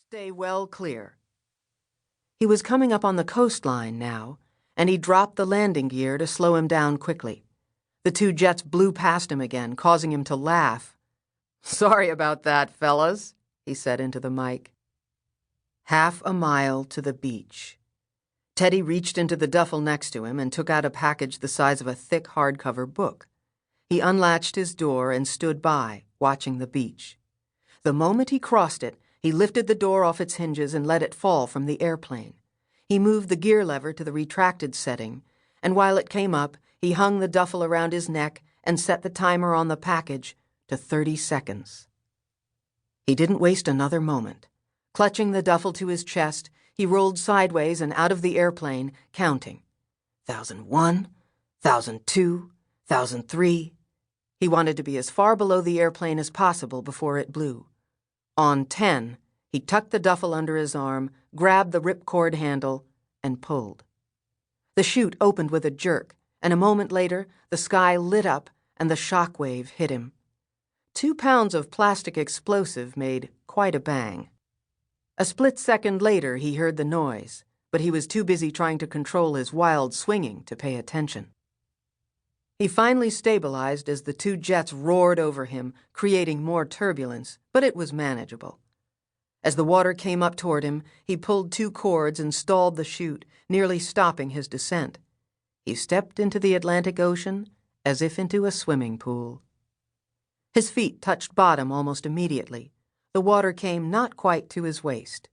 Stay well clear. He was coming up on the coastline now, and he dropped the landing gear to slow him down quickly. The two jets blew past him again, causing him to laugh. "Sorry about that, fellas," he said into the mic. Half a mile to the beach. Teddy reached into the duffel next to him and took out a package the size of a thick hardcover book. He unlatched his door and stood by, watching the beach. The moment he crossed it, he lifted the door off its hinges and let it fall from the airplane. He moved the gear lever to the retracted setting, and while it came up, he hung the duffel around his neck and set the timer on the package to 30 seconds. He didn't waste another moment. Clutching the duffel to his chest, he rolled sideways and out of the airplane, counting. 1,001, 1,002, 1,003. He wanted to be as far below the airplane as possible before it blew. On 10, he tucked the duffel under his arm, grabbed the ripcord handle, and pulled. The chute opened with a jerk, and a moment later, the sky lit up and the shock wave hit him. 2 pounds of plastic explosive made quite a bang. A split second later, he heard the noise, but he was too busy trying to control his wild swinging to pay attention. He finally stabilized as the two jets roared over him, creating more turbulence, but it was manageable. As the water came up toward him, he pulled 2 cords and stalled the chute, nearly stopping his descent. He stepped into the Atlantic Ocean as if into a swimming pool. His feet touched bottom almost immediately. The water came not quite to his waist.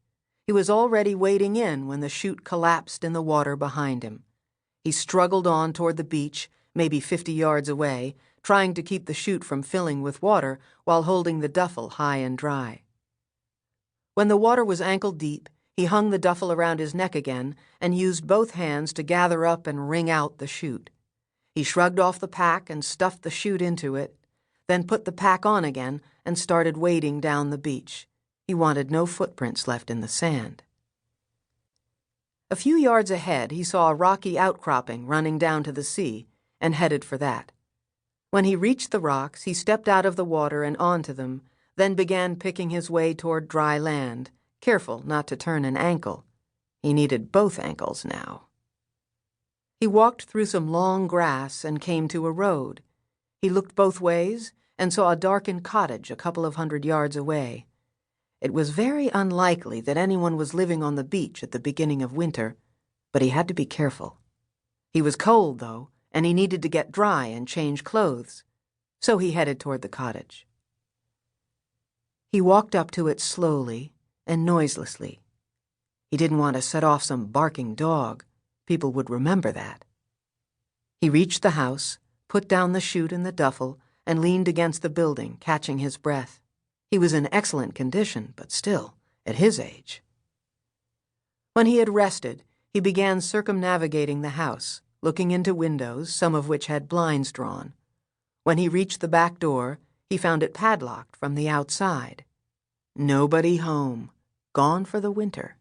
He was already wading in when the chute collapsed in the water behind him. He struggled on toward the beach, maybe 50 yards away, trying to keep the chute from filling with water while holding the duffel high and dry. When the water was ankle-deep, he hung the duffel around his neck again and used both hands to gather up and wring out the chute. He shrugged off the pack and stuffed the chute into it, then put the pack on again and started wading down the beach. He wanted no footprints left in the sand. A few yards ahead, he saw a rocky outcropping running down to the sea, and headed for that. When he reached the rocks, he stepped out of the water and onto them, then began picking his way toward dry land, careful not to turn an ankle. He needed both ankles now. He walked through some long grass and came to a road. He looked both ways and saw a darkened cottage a couple of 100 yards away. It was very unlikely that anyone was living on the beach at the beginning of winter, but he had to be careful. He was cold, though, and he needed to get dry and change clothes, so he headed toward the cottage. He walked up to it slowly and noiselessly. He didn't want to set off some barking dog. People would remember that. He reached the house, put down the chute and the duffel, and leaned against the building, catching his breath. He was in excellent condition, but still, at his age. When he had rested, he began circumnavigating the house, looking into windows, some of which had blinds drawn. When he reached the back door, he found it padlocked from the outside. Nobody home, gone for the winter.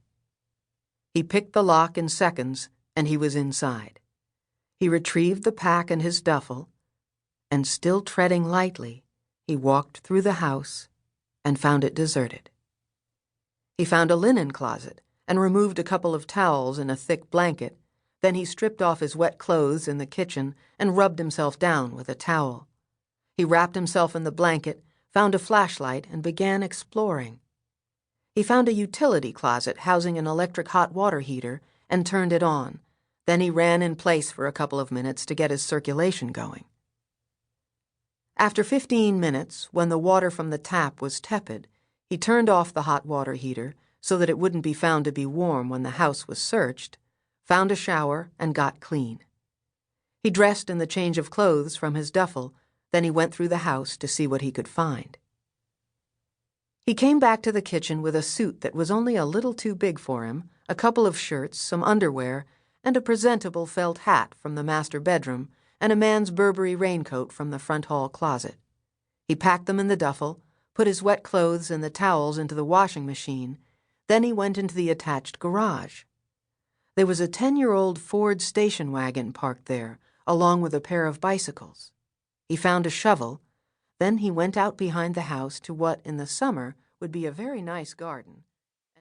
He picked the lock in seconds, and he was inside. He retrieved the pack and his duffel, and still treading lightly, he walked through the house and found it deserted. He found a linen closet and removed a couple of towels and a thick blanket. Then he stripped off his wet clothes in the kitchen and rubbed himself down with a towel. He wrapped himself in the blanket, found a flashlight, and began exploring. He found a utility closet housing an electric hot water heater and turned it on. Then he ran in place for a couple of minutes to get his circulation going. After 15 minutes, when the water from the tap was tepid, he turned off the hot water heater so that it wouldn't be found to be warm when the house was searched, found a shower, and got clean. He dressed in the change of clothes from his duffel, then he went through the house to see what he could find. He came back to the kitchen with a suit that was only a little too big for him, a couple of shirts, some underwear, and a presentable felt hat from the master bedroom, and a man's Burberry raincoat from the front hall closet. He packed them in the duffel, put his wet clothes and the towels into the washing machine, then he went into the attached garage. There was a 10-year-old Ford station wagon parked there, along with a pair of bicycles. He found a shovel, then he went out behind the house to what, in the summer, would be a very nice garden,